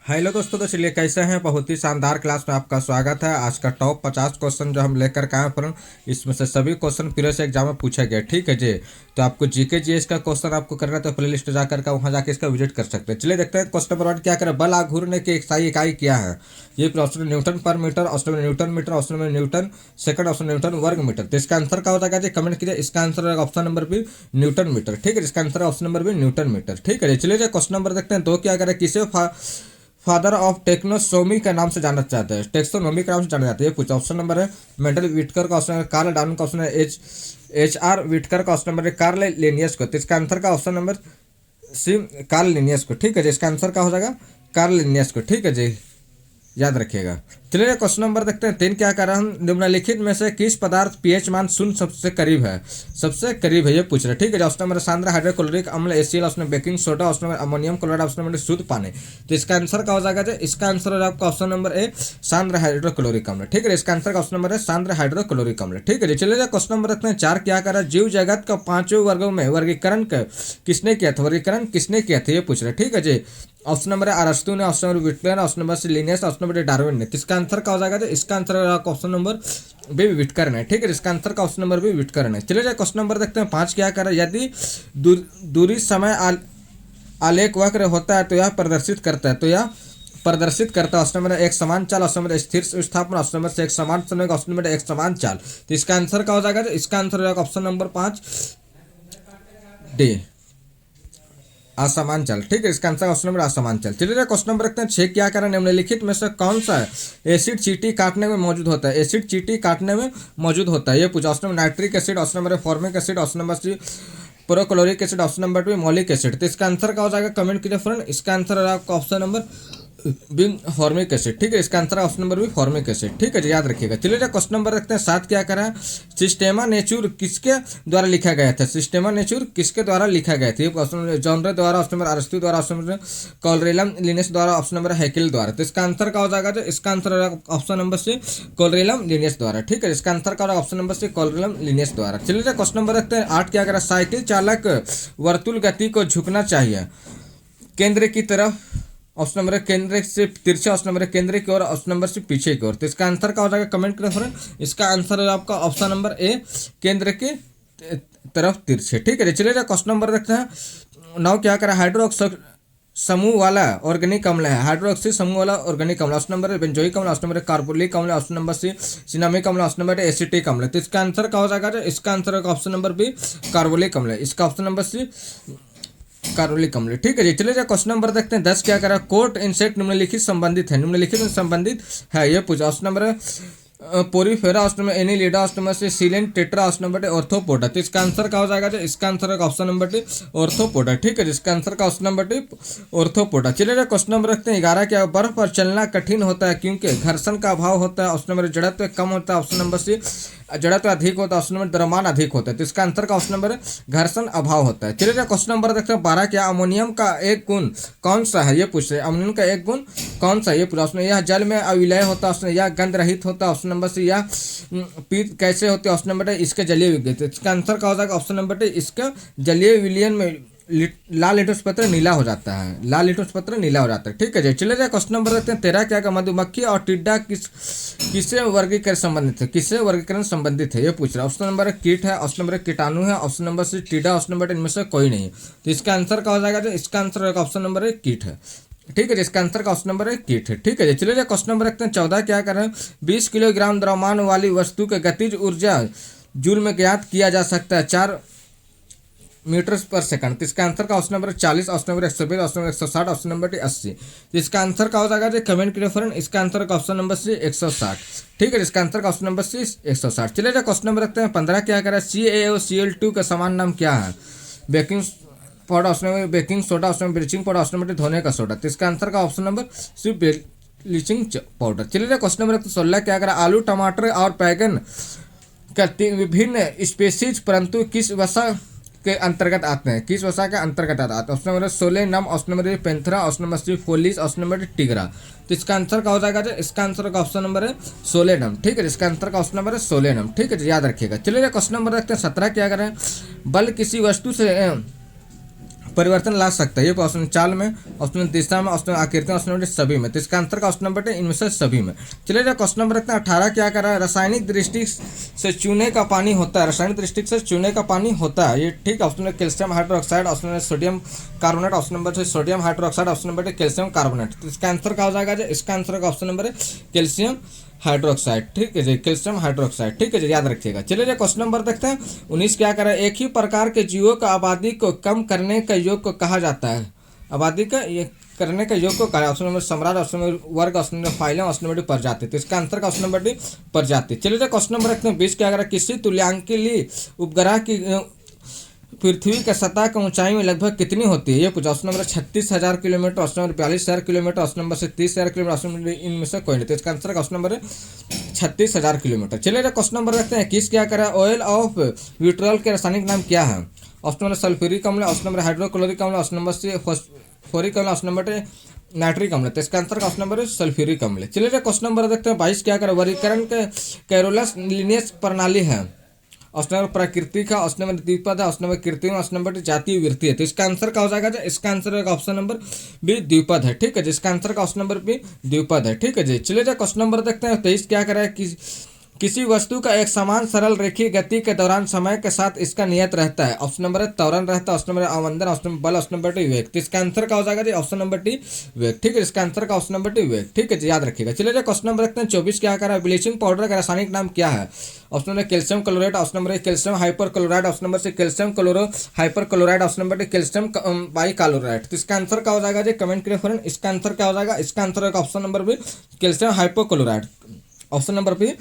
Hello दोस्तों, तो चलिए कैसे हैं। बहुत ही शानदार क्लास में आपका स्वागत है। आज का टॉप 50 क्वेश्चन जो हम लेकर के आए फ्रेंड, इसमें से सभी क्वेश्चन प्रीवियस एग्जाम में पूछे गए। ठीक है जी। तो आपको जीके जीएस का क्वेश्चन आपको करना है तो प्ले लिस्ट जाकर के वहाँ जाके इसका विजिट कर सकते हैं। चलिए देखते हैं क्वेश्चन नंबर 1 क्या करें। बल आघूर्णन की सही इकाई क्या है। ये ऑप्शन न्यूटन पर मीटर, ऑप्शन में न्यूटन मीटर, ऑप्शन में न्यूटन सेकंड, ऑप्शन न्यूटन वर्ग मीटर। तो इसका आंसर क्या हो जाएगा जी, कमेंट कीजिए। इसका आंसर है option number B newton metre. ठीक है, इसका आंसर है option number B newton metre. ठीक है, चलिए क्वेश्चन नंबर देखते हैं। 2 क्या करें। किसे फादर ऑफ टेक्नोसोमी के नाम से जाना चाहते हैं। टेक्सोनोमी के नाम से जाना जाता है। ये पूछा। ऑप्शन नंबर है मेंडल विटकर का, ऑप्शन है कार्ल डार्विन का, ऑप्शन है एच आर विटकर का, ऑप्शन नंबर है कार्ल लिनियस को। तो इसका आंसर का option number C Carl Linnaeus को। ठीक है जी, इसका आंसर क्या हो जाएगा कार्ल लिनियस को। ठीक है जी, याद रखिएगा। चलिए क्वेश्चन नंबर देखते हैं। 3 क्या कर रहा हम। निम्नलिखित में से किस पदार्थ पीएच मान 0 सबसे करीब है। सबसे करीब है ये पूछ रहे। ठीक है, ऑप्शन नंबर सांद्र हाइड्रोक्लोरिक अम्ल ACL, option baking soda, option number ammonium chloride, option number शुद्ध पानी। तो इसका आंसर क्या हो जाएगा। इसका आंसर है आपका ऑप्शन नंबर ए सांद्र हाइड्रोक्लोरिक अम्ल। ठीक है, इसका आंसर का ऑप्शन नंबर है सांद्र हाइड्रोक्लोरिक अम्ल। ठीक है, चलिए क्वेश्चन नंबर देखते हैं। 4 क्या कर रहा है। जीव जगत का 5 वर्गों में वर्गीकरण किसने किया था। वर्गीकरण किसने किया था ये पूछ रहे। ठीक है जी। ऑप्शन नंबर है अरस्तु ने, option number Whittaker, option number C Linnaeus, option number Darwin ने। इसका आंसर क्या हो जाएगा। इसका answer option number B Whittaker ने। ठीक है, इसका आंसर का ऑप्शन नंबर बी विटकर ने। चलिए क्वेश्चन नंबर देखते हैं। 5 क्या कर रहा है। यदि दूरी समय आलेख वक्र होता है तो यह प्रदर्शित करता है। ऑप्शन नंबर एक समान चाल, ऑप्शन नंबर स्थिर विस्थापन, ऑप्शन नंबर से एक समान समय, ऑप्शन नंबर एक समान चाल। तो इसका आंसर क्या हो जाएगा। इसका आंसर होगा ऑप्शन नंबर 5 डी असमान चल। ठीक है, इसका आंसर ऑप्शन नंबर असमान चल। चलिए क्वेश्चन नंबर रखते हैं। 6 क्या करें। निम्नलिखित में से कौन सा एसिड चींटी काटने में मौजूद होता है। एसिड चींटी काटने में मौजूद होता है ये पूछा। Option number nitric acid, option number formic acid, option number C perchloric acid, option number 2 malic acid. तो इसका आंसर क्या हो जाएगा, कमेंट कीजिए फ्रेंड। इसका आंसर है आपका option number B formic acid. ठीक है, इसका आंसर है option number B formic acid. ठीक है जी, याद रखिएगा। चलिए क्वेश्चन नंबर रखते हैं। 7 क्या करा है। सिस्टेमा नेचुर किसके द्वारा लिखा गया था। सिस्टेमा नेचुर किसके द्वारा लिखा गया था। ऑप्शन जॉनरे द्वारा, ऑप्शन नंबर अरस्तु द्वारा, ऑप्शन नंबर कॉलरेलम लिनियस द्वारा, ऑप्शन नंबर हैकेल द्वारा। तो इसका आंसर क्या हो जाएगा। इसका आंसर ऑप्शन नंबर से कॉलरेलम लिनियस द्वारा। ठीक है, इसका आंसर क्या होगा ऑप्शन नंबर से कॉलरेलम लिनियस द्वारा। चलिए क्वेश्चन नंबर रखते हैं। 8 क्या करा। साइकिल चालक वर्तुल गति को झुकना चाहिए केंद्र की तरफ, ऑप्शन नंबर केंद्र से तिरछा, ऑप्शन नंबर केंद्र की ओर, ऑप्शन नंबर से पीछे की ओर। तो इसका आंसर क्या हो जाएगा, कमेंट करें फ्रेंड। इसका आंसर है आपका ऑप्शन नंबर ए केंद्र के तरफ तिरछे। ठीक है, चलिए क्वेश्चन नंबर देखते हैं। 9 क्या करा। हाइड्रोक्साइड समूह वाला ऑर्गेनिक अम्ल है। हाइड्रोक्सी समूह वाला ऑर्गेनिक अम्ल। ऑप्शन नंबर बेंजोइक अम्ल, ऑप्शन नंबर कार्बोलिक अम्ल, ऑप्शन नंबर सी सिनामिक अम्ल, ऑप्शन नंबर एसिटिक अम्ल। तो इसका आंसर क्या हो जाएगा। इसका आंसर है ऑप्शन नंबर बी कार्बोलिक अम्ल। इसका ऑप्शन नंबर सी कार्बोलिक अम्ल। ठीक है जी, चलिए क्वेश्चन नंबर देखते हैं। 10 क्या करा। कोट इंसेक्ट निम्नलिखित संबंधित है। निम्नलिखित में संबंधित है ये पूछा। Option number Porifera, option number Annelida, option number से सीलेन टेट्रा, ऑप्शन नंबर ऑर्थोपोडा। तो इसका आंसर क्या हो जाएगा। इसका आंसर है ऑप्शन नंबर टी ऑर्थोपोडा। ठीक है, इसका आंसर का ऑप्शन नंबर टी ऑर्थोपोडा। चलिए क्वेश्चन नंबर रखते हैं। 11 क्या। बर्फ पर चलना कठिन होता है क्योंकि घर्षण का अभाव होता है। ऑप्शन नंबर जड़त्व कम होता है, ऑप्शन नंबर सी जड़त्व अधिक होता है, ऑप्शन नंबर द्रव्यमान अधिक होता है। तो इसका आंसर का ऑप्शन नंबर घर्षण अभाव होता है। चलिए क्वेश्चन नंबर देखते हैं। 12 क्या। अमोनियम का एक गुण कौन सा है ये पूछ रहे। अमोनियम का एक गुण कौन सा है ये पूछा। ऑप्शन यह जल में अविलय होता है, ऑप्शन यह गंध रहित होता है, ऑप्शन नंबर सी यह पीत कैसे होते हैं, ऑप्शन नंबर है इसके जलीय विघटन। इसका आंसर क्या हो जाएगा। ऑप्शन नंबर इसका जलीय विलयन में लाल लिटोस पत्र नीला हो जाता है। लाल लिटोस पत्र नीला हो जाता है। ठीक है जी, चलिए क्वेश्चन नंबर देखते हैं। 13 क्या का। मधुमक्खी और टिड्डा किससे वर्गीकरण संबंधित है। किससे वर्गीकरण संबंधित है ये पूछ रहा है। ऑप्शन नंबर कीट है, ऑप्शन नंबर कीटाणु है, ऑप्शन नंबर से टिड्डा, ऑप्शन नंबर इनमें से कोई नहीं है। तो इसका आंसर क्या हो जाएगा। इसका आंसर ऑप्शन नंबर कीट है। ठीक है, इसका आंसर का ऑप्शन नंबर है कीट है। ठीक है जी, चलिए क्वेश्चन नंबर रखते हैं। 14 क्या करें। 20 किलोग्राम द्रव्यमान वाली वस्तु के गतिज ऊर्जा जूल में ज्ञात किया जा सकता है 4 मीटर पर सेकंड। तो इसका आंसर का option number 40, option number 120, option number 160, option number 80। तो इसका आंसर का हो जाएगा कमेंट करिए फ्रेंड। इसका आंसर का ऑप्शन नंबर सी 160। ठीक है, इसका आंसर का ऑप्शन नंबर सी 160। चलिए क्वेश्चन नंबर रखते हैं। 15 क्या करें। CaOCl2 का समान नाम क्या है। Baking powder, option number baking soda, option number bleaching powder, option number धोने का सोडा। तो इसका आंसर का option number C bleaching powder. चलिए क्वेश्चन नंबर 16 क्या करें। आलू टमाटर और बैगन का विभिन्न स्पेसीज परंतु किस वसा के अंतर्गत आते हैं। किस वसा के अंतर्गत आते हैं। Option number Solanum, option number Panthera, option number C Felis, option number Tigris. तो इसका आंसर क्या हो जाएगा। इसका आंसर का ऑप्शन नंबर है सोलेनम। ठीक है, इसका आंसर का ऑप्शन नंबर है सोलेनम। ठीक है, याद रखिएगा। चलिए क्वेश्चन नंबर रखते हैं। 17 क्या करें। बल किसी वस्तु से परिवर्तन ला सकता है। ये ऑप्शन चाल में, ऑप्शन दिशा में, ऑप्शन आकृति में, ऑप्शन नंबर सभी में। तो इसका आंसर का ऑप्शन नंबर इनमें से सभी में। चलिए जो क्वेश्चन नंबर रखते हैं 18 क्या कर रहा है, रासायनिक दृष्टि से चूने का पानी होता है, रासायनिक दृष्टि से चूने का पानी होता है, ये ठीक। Option number calcium hydroxide, option number sodium carbonate, option number C sodium hydroxide, option number calcium carbonate. तो इसका आंसर क्या हो जाएगा, इसका आंसर का ऑप्शन नंबर है कैल्शियम हाइड्रोक्साइड, ठीक है जी, कैल्शियम हाइड्रोक्साइड, ठीक है जी, याद रखिएगा। चलिए जो क्वेश्चन नंबर देखते हैं 19 क्या करें, एक ही प्रकार के जीवों का आबादी को कम करने का योग को कहा जाता है, आबादी का ये करने का योग को कहा, ऑप्शन नंबर सम्राट, ऑप्शन नंबर वर्ग, option number phylum, option number प्रजाति। तो इसका आंसर का ऑप्शन नंबर डी प्रजाति। चलिए जो क्वेश्चन नंबर रखते हैं 20 क्या करें, किसी तुल्यांकीय उपग्रह की पृथ्वी की सतह की ऊंचाई में लगभग कितनी होती है, ये पूछा। Option number 36,000 kilometre, option number 42,000 kilometre, option number से 30,000 किलोमीटर, ऑप्शन नंबर इनमें से कोई नहीं। तो इसका आंसर का ऑप्शन नंबर है 36,000 किलोमीटर। चलिए क्वेश्चन नंबर रखते हैं 21 क्या करा, ऑयल ऑफ विट्रोल के रासायनिक नाम क्या है। ऑप्शन नंबर सल्फ्यूरिक अम्ल, ऑप्शन नंबर हाइड्रोक्लोरिक अम्ल, ऑप्शन नंबर से फॉस्फोरिक अम्ल, ऑप्शन नंबर नाइट्रिक अम्ल। तो इसका आंसर का ऑप्शन नंबर है सल्फ्यूरिक अम्ल। चलिए क्वेश्चन नंबर देखते हैं 22 क्या करा, वर्गीकरण के कैरोलस लिनियस प्रणाली है। ऑप्शन नंबर प्राकृतिक है, ऑप्शन नंबर द्विपद है, ऑप्शन नंबर कृत्रिम, ऑप्शन नंबर जातीय वृत्ति है। तो इसका आंसर क्या हो जाएगा, इसका आंसर का ऑप्शन नंबर बी द्विपद है, ठीक है। जिसका आंसर का ऑप्शन नंबर बी द्विपद है, ठीक है जी। चलिए जो क्वेश्चन नंबर देखते हैं 23 क्या करा है कि किसी वस्तु का एक समान सरल रेखीय गति के दौरान समय के साथ इसका नियत रहता है। ऑप्शन नंबर त्वरण रहता है, ऑप्शन नंबर आवर्धन, ऑप्शन नंबर बल, ऑप्शन नंबर टी वेग। तो इसका आंसर क्या हो जाएगा जी, ऑप्शन नंबर टी वेग, ठीक है। इसका आंसर का ऑप्शन नंबर टी वेग, ठीक है जी, याद रखिएगा। चलिए जो क्वेश्चन नंबर रखते हैं 24 क्या करा है, ब्लीचिंग पाउडर का रासायनिक नाम क्या है। Option number calcium chloride, option number calcium hyper chloride, option number C calcium chloro hyper chloride, option number calcium bi chloride. तो इसका आंसर क्या हो जाएगा जी, कमेंट करिए फ्रेंड। इसका आंसर क्या हो जाएगा, इसका आंसर का option number B calcium hypo chloride, option number B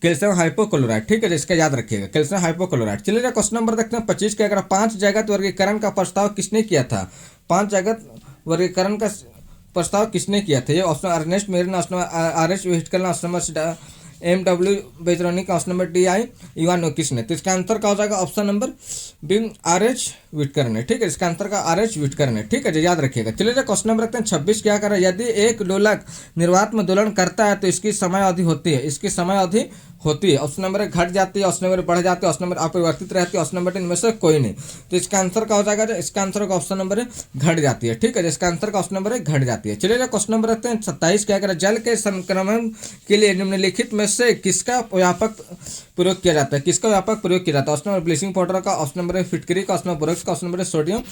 calcium hypochloride, ठीक है, जिसका याद रखिएगा कैल्शियम हाइपोक्लोराइड। चलिए क्वेश्चन नंबर देखते हैं 25 के, अगर 5 जगत वर्गीकरण का प्रस्ताव किसने किया था, 5 जगत वर्गीकरण का प्रस्ताव किसने किया था। ये option Ernest Merin, option R H Whittaker, option number MW Beijerinck, option number DI Ivanovich ने। तो इसका आंसर क्या हो जाएगा, option number B RH Whittaker ने, ठीक है। इसका आंसर का RH व्हिटकर ने, ठीक है जी, याद रखिएगा। चलिए क्वेश्चन नंबर रखते हैं 26 क्या करें, यदि एक दोलक निर्वात में दोलन करता है तो इसकी समय अवधि होती है, इसकी समय अवधि होती है। ऑप्शन नंबर घट जाती है, ऑप्शन नंबर बढ़ जाती है, ऑप्शन नंबर अपरिवर्तित रहती है, ऑप्शन नंबर इनमें से कोई नहीं। तो इसका आंसर क्या हो जाएगा, इसका आंसर का ऑप्शन नंबर घट जाती है, ठीक है। इसका आंसर का ऑप्शन नंबर घट जाती है। चलिए क्वेश्चन नंबर रखते हैं 27 क्या करें, जल के संक्रमण के लिए निम्नलिखित में से किसका व्यापक प्रयोग किया जाता है, किसका व्यापक प्रयोग किया जाता है। ऑप्शन नंबर ब्लीचिंग पाउडर का, ऑप्शन नंबर फिटकरी का, ऑप्शन नंबर बोरेक्स का, ऑप्शन नंबर सोडियम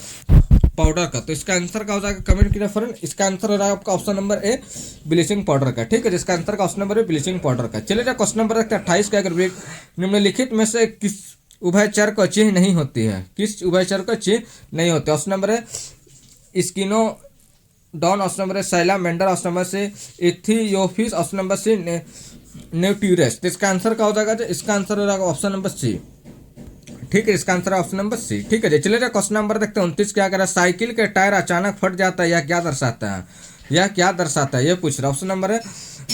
पाउडर का। तो इसका आंसर क्या हो जाएगा, कमेंट कीजिए फ्रेंड। इसका आंसर हो जाएगा आपका option number A bleaching powder का, ठीक है। जिसका आंसर का ऑप्शन नंबर है ब्लीचिंग पाउडर का। चलिए क्वेश्चन नंबर रखते हैं 28 क्या करें, निम्नलिखित में से किस उभयचर का चिन्ह नहीं होती है, किस उभयचर का चिन्ह नहीं होता। ऑप्शन नंबर है स्किनो डॉन, ऑप्शन नंबर है सैलामेंडर, ऑप्शन नंबर से इथियोफिस, ऑप्शन नंबर से नेट्यूरस। तो इसका आंसर क्या हो जाएगा, इसका आंसर हो जाएगा ऑप्शन नंबर सी, ठीक है। इसका आंसर ऑप्शन नंबर सी, ठीक है। चलिए क्वेश्चन नंबर देखते हैं 29 क्या करें, साइकिल के टायर अचानक फट जाता है, यह क्या दर्शाता है, यह क्या दर्शाता है, ये पूछ रहा है। ऑप्शन नंबर है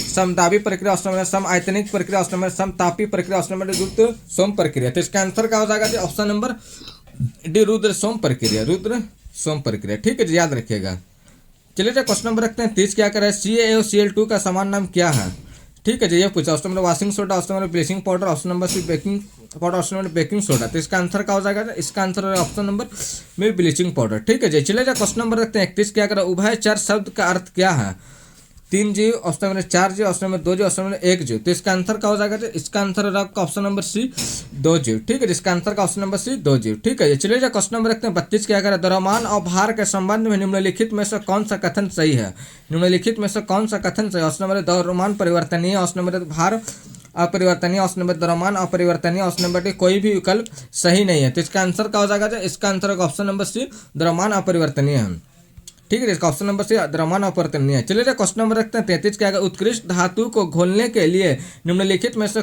समतापी प्रक्रिया, ऑप्शन नंबर सम आयतनिक प्रक्रिया, ऑप्शन नंबर समतापी प्रक्रिया, ऑप्शन नंबर रुद्र सोम प्रक्रिया। तो इसका आंसर क्या हो जाएगा, ऑप्शन नंबर डी रुद्र सोम प्रक्रिया, रुद्र सोम प्रक्रिया, ठीक है जी, याद रखिएगा। चलिए क्वेश्चन नंबर रखते हैं 30 क्या करें, CaOCl2 का समान नाम क्या है, ठीक है जी, ये पूछा। Option number washing soda, option number bleaching powder, option number C baking powder, option number baking soda. तो इसका आंसर क्या हो जाएगा, इसका आंसर है ऑप्शन नंबर में ब्लीचिंग पाउडर, ठीक है जी। चलिए क्वेश्चन नंबर रखते हैं 31 क्या करें, उभयचर शब्द का अर्थ क्या है, 3 जीव, ऑप्शन नंबर 4 जीव, ऑप्शन नंबर 2 जीव, ऑप्शन नंबर 1 जीव। तो इसका आंसर क्या हो जाएगा, इसका आंसर है आपका ऑप्शन नंबर सी 2 जीव, ठीक है। इसका आंसर का ऑप्शन नंबर सी 2 जीव, ठीक है। चलिए क्वेश्चन नंबर रखते हैं 32 क्या करें, द्रव्यमान और भार के संबंध में निम्नलिखित में से कौन सा कथन सही है, निम्नलिखित में से कौन सा कथन सही है। ऑप्शन नंबर द्रव्यमान परिवर्तनीय, ऑप्शन नंबर भार अपरिवर्तनीय, ऑप्शन नंबर द्रव्यमान अपरिवर्तनीय, ऑप्शन नंबर कोई भी विकल्प सही नहीं है। तो इसका आंसर क्या हो जाएगा, इसका आंसर का ऑप्शन नंबर सी द्रव्यमान अपरिवर्तनीय है, ठीक है। इसका ऑप्शन नंबर सी द्रव्यमान अपरिवर्तनीय है। चलिए क्वेश्चन नंबर रखते हैं 33 क्या, उत्कृष्ट धातु को घोलने के लिए निम्नलिखित में से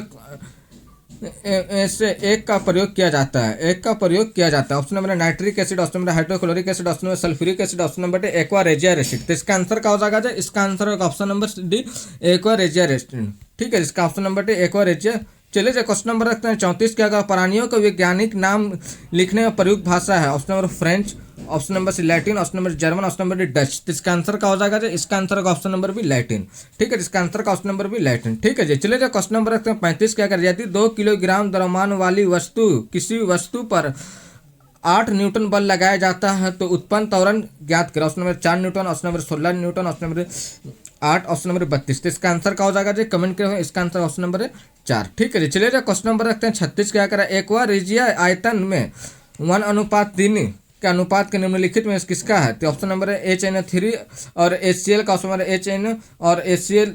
एक का प्रयोग किया जाता है, एक का प्रयोग किया जाता है। Option number nitric acid, option number hydrochloric acid, option number sulphuric acid, option number aqua regia acid. तो इसका आंसर क्या हो जाएगा, इसका आंसर होगा option number D aqua regia acid, ठीक है। इसका option number D aqua regia. चलिए क्वेश्चन नंबर रखते हैं 34 क्या, प्राणियों का वैज्ञानिक नाम लिखने में प्रयुक्त भाषा है। Option number French, option number C Latin, option number German, option number D Dutch. तो इसका आंसर क्या हो जाएगा, इसका आंसर का ऑप्शन नंबर भी लैटिन, ठीक है। इसका आंसर का ऑप्शन नंबर भी लैटिन, ठीक है जी। चलिए क्वेश्चन नंबर रखते हैं 35 क्या कर, यदि 2 किलोग्राम द्रव्यमान वाली वस्तु किसी वस्तु पर 8 न्यूटन बल लगाया जाता है तो उत्पन्न त्वरण ज्ञात करें। Option number 4 Newton, option number 16 Newton, option number 8, option number 32। तो इसका आंसर क्या हो जाएगा जी, कमेंट करें। इसका आंसर ऑप्शन नंबर 4। ठीक है जी, चलिए क्वेश्चन नंबर रखते हैं 36। क्या करा, एक्वारिजिया आयतन में 1:3 के अनुपात के निम्नलिखित में किसका है। तो ऑप्शन नंबर है HNO3 और HCl का ऑप्शन नंबर HNO और HCl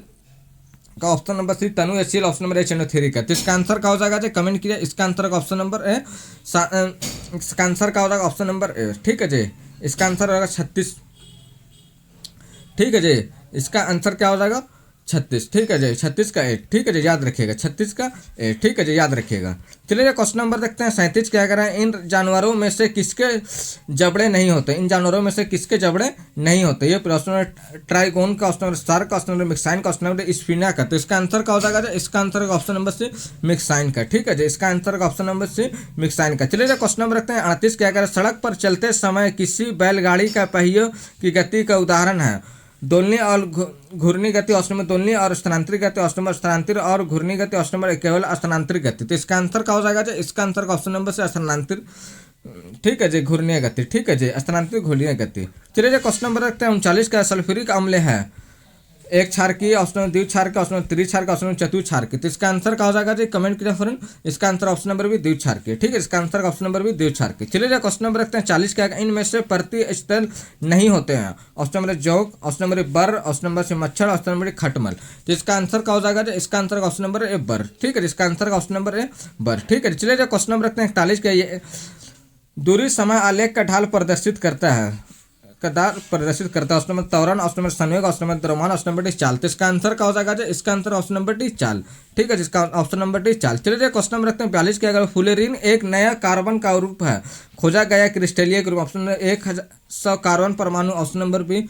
का ऑप्शन नंबर सी तनु HCl, ऑप्शन नंबर HNO3 का। तो इसका आंसर क्या हो जाएगा जी, कमेंट कीजिए। इसका आंसर का ऑप्शन नंबर है इसका आंसर क्या हो जाएगा, ऑप्शन नंबर ए। ठीक है जी, इसका आंसर होगा 36। ठीक है जी, इसका आंसर क्या हो जाएगा 36। ठीक है जी, 36 का 8। ठीक है जी, याद रखिएगा 36 का 8। ठीक है जी, याद रखिएगा। चलिए क्वेश्चन नंबर देखते हैं 37। क्या करें, इन जानवरों में से किसके जबड़े नहीं होते। इन जानवरों में से किसके जबड़े नहीं होते। ये प्रश्न ट्राइगोन का, ऑप्शन नंबर स्टार का, ऑप्शन नंबर मिक्साइन का, ऑप्शन नंबर स्फिना का। तो इसका आंसर क्या हो जाएगा, इसका आंसर का ऑप्शन नंबर सी मिक्साइन का। ठीक है जी, इसका आंसर का ऑप्शन नंबर सी मिक्साइन का। चलिए क्वेश्चन नंबर रखते हैं 38। क्या करें, सड़क पर चलते समय किसी बैलगाड़ी का पहियों की गति का उदाहरण है। दोलनी और घूर्णी गति, ऑप्शन नंबर दोलनी और स्थानांतरित गति, ऑप्शन नंबर स्थानांतरित और घूर्णी गति, ऑप्शन नंबर केवल स्थानांतरित गति। तो इसका आंसर क्या हो जाएगा जी, इसका आंसर का ऑप्शन नंबर से स्थानांतरित। ठीक है जी, घूर्णीय गति। ठीक है जी, स्थानांतरित घूर्णीय गति। चलिए क्वेश्चन नंबर रखते हैं 39। का सल्फ्यूरिक अम्ल है एक क्षार की, ऑप्शन नंबर द्विक्षार का, ऑप्शन नंबर त्रिक्षार का, ऑप्शन नंबर चतुर्क्षार की। तो इसका आंसर क्या हो जाएगा जी, कमेंट कीजिए फ्रेंड। इसका आंसर ऑप्शन नंबर भी द्विक्षार की। ठीक है, इसका आंसर ऑप्शन नंबर भी द्विक्षार की। चलिए क्वेश्चन नंबर रखते हैं 40। क्या इनमें से प्रति स्थल नहीं होते हैं। Option number joke, option number बर, ऑप्शन नंबर से मच्छर, ऑप्शन नंबर खटमल। तो इसका आंसर क्या हो जाएगा जी, इसका आंसर ऑप्शन नंबर ए बर। ठीक है, इसका आंसर ऑप्शन नंबर ए बर। ठीक है, चलिए क्वेश्चन नंबर रखते हैं 41। का दूरी समय आलेख का ढाल प्रदर्शित करता है, प्रदर्शित करता है। ऑप्शन नंबर त्वरण, ऑप्शन नंबर संयोग, ऑप्शन नंबर द्रव्यमान, ऑप्शन नंबर डी चाल। तो इसका आंसर क्या हो जाएगा, इसका आंसर ऑप्शन नंबर डी चाल। ठीक है, जिसका ऑप्शन नंबर डी चाल। चलिए क्वेश्चन नंबर रखते हैं 42। क्या अगर फुलेरिन एक नया कार्बन का रूप है, खोजा गया क्रिस्टलीय ग्रुप। ऑप्शन नंबर 100 कार्बन परमाणु, ऑप्शन नंबर बी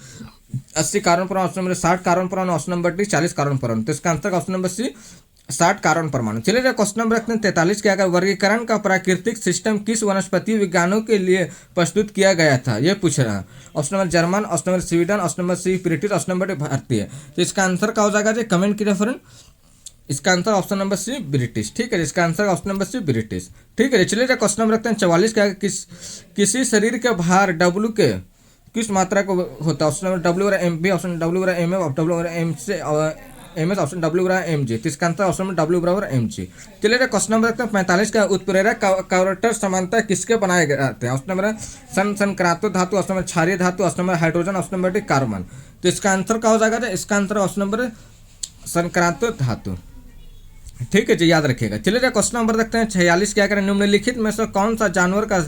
80 कार्बन परमाणु, ऑप्शन नंबर 60 कार्बन परमाणु, ऑप्शन नंबर डी 40 कार्बन परमाणु। तो इसका answer option number C 60 carbon परमाणु। चलिए क्वेश्चन नंबर रखते हैं 43। क्या वर्गीकरण का प्राकृतिक सिस्टम किस वनस्पति विज्ञानों के लिए प्रस्तुत किया गया था, यह पूछ रहा है। Option number German, option number Sweden, option number C British, option number भारतीय। तो इसका आंसर क्या हो जाएगा जी, कमेंट कीजिए फ्रेंड। इसका answer option number C British. ठीक है, इसका answer option number C British. ठीक है, चलिए क्वेश्चन नंबर रखते हैं 44। क्या किसी शरीर के भार W के किस मात्रा को होता है। Option number W/mv, option W/mf, W/mc MS, option W/mg। तो इसका आंसर ऑप्शन नंबर W/mg। चलिए क्वेश्चन नंबर रखते हैं 45। का उत्प्रेरक कार्बोरेटर समानता किसके बनाए जाते हैं। ऑप्शन नंबर संक्रांतो धातु, ऑप्शन नंबर क्षारीय धातु, option number hydrogen, option number D carbon. तो इसका आंसर क्या हो जाएगा, इसका आंसर ऑप्शन नंबर संक्रांतो धातु। ठीक है जी, याद रखिएगा। चलिए क्वेश्चन नंबर देखते हैं 46। क्या करें, निम्नलिखित में से कौन सा जानवर का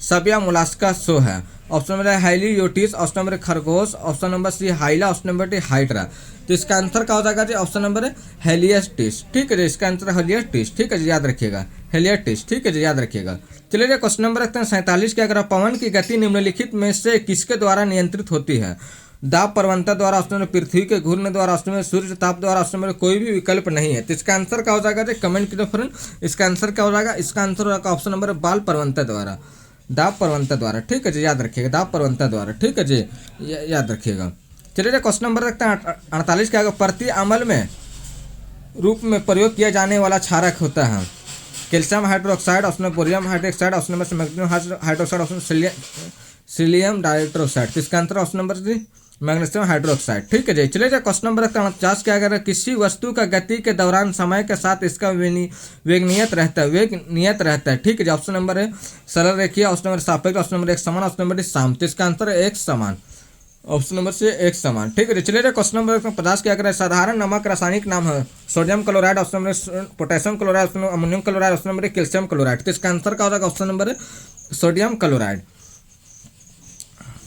सबिया मोलास्का शो है। ऑप्शन नंबर हाइलियोटिस, ऑप्शन नंबर खरगोश, ऑप्शन नंबर सी हाइला, ऑप्शन नंबर डी हाइड्रा। तो इसका आंसर क्या हो जाएगा जी, ऑप्शन नंबर है हेलियस्टिस। ठीक है जी, इसका आंसर हेलियस्टिस। ठीक है जी, याद रखिएगा हेलियस्टिस। ठीक है जी, याद रखिएगा। चलिए क्वेश्चन नंबर रखते हैं 47। क्या करें, पवन की गति निम्नलिखित में से किसके द्वारा नियंत्रित होती है। दाब प्रवणता द्वारा, ऑप्शन नंबर पृथ्वी के घूर्णन द्वारा, ऑप्शन नंबर सूर्य ताप द्वारा, ऑप्शन नंबर कोई भी विकल्प नहीं है। तो इसका आंसर क्या हो जाएगा जी, कमेंट कीजिए फ्रेंड। इसका आंसर क्या हो जाएगा, इसका आंसर होगा ऑप्शन नंबर बाल प्रवणता द्वारा, दाब प्रवणता द्वारा। ठीक है जी, याद रखिएगा दाब प्रवणता द्वारा। ठीक है जी, याद रखिएगा। चलिए क्वेश्चन नंबर रखते हैं 48। क्या प्रति अम्ल में रूप में प्रयोग किया जाने वाला क्षारक होता है। Calcium hydroxide, option number bohrium hydroxide, option number magnesium hydroxide, option cilium dioxide. तो इसका answer option number D magnesium hydroxide. ठीक है जी, चलिए क्वेश्चन नंबर 49। क्या अगर किसी वस्तु का गति के दौरान समय के साथ इसका वेग नियत रहता है। ठीक है जी, ऑप्शन नंबर है सरल रेखीय, ऑप्शन नंबर सापेक्ष, ऑप्शन नंबर एक समान, ऑप्शन नंबर सम। तो इसका आंसर है एक समान, ऑप्शन नंबर से एक समान। ठीक है, चलिए क्वेश्चन नंबर 50। क्या करें, साधारण नमक रासायनिक नाम है sodium chloride, option number potassium chloride, option number ammonium chloride, option number calcium chloride. तो इसका आंसर क्या हो जाएगा, ऑप्शन नंबर सोडियम क्लोराइड।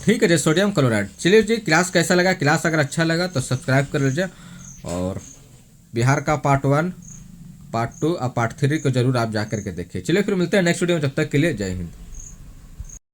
ठीक है जी, सोडियम क्लोराइड। चलिए जी, क्लास कैसा लगा, क्लास अगर अच्छा लगा तो सब्सक्राइब कर लीजिए और बिहार का पार्ट 1, पार्ट 2 और पार्ट 3 को जरूर आप जा करके देखिए। चलिए फिर मिलते हैं नेक्स्ट वीडियो में, जब तक के लिए जय हिंद।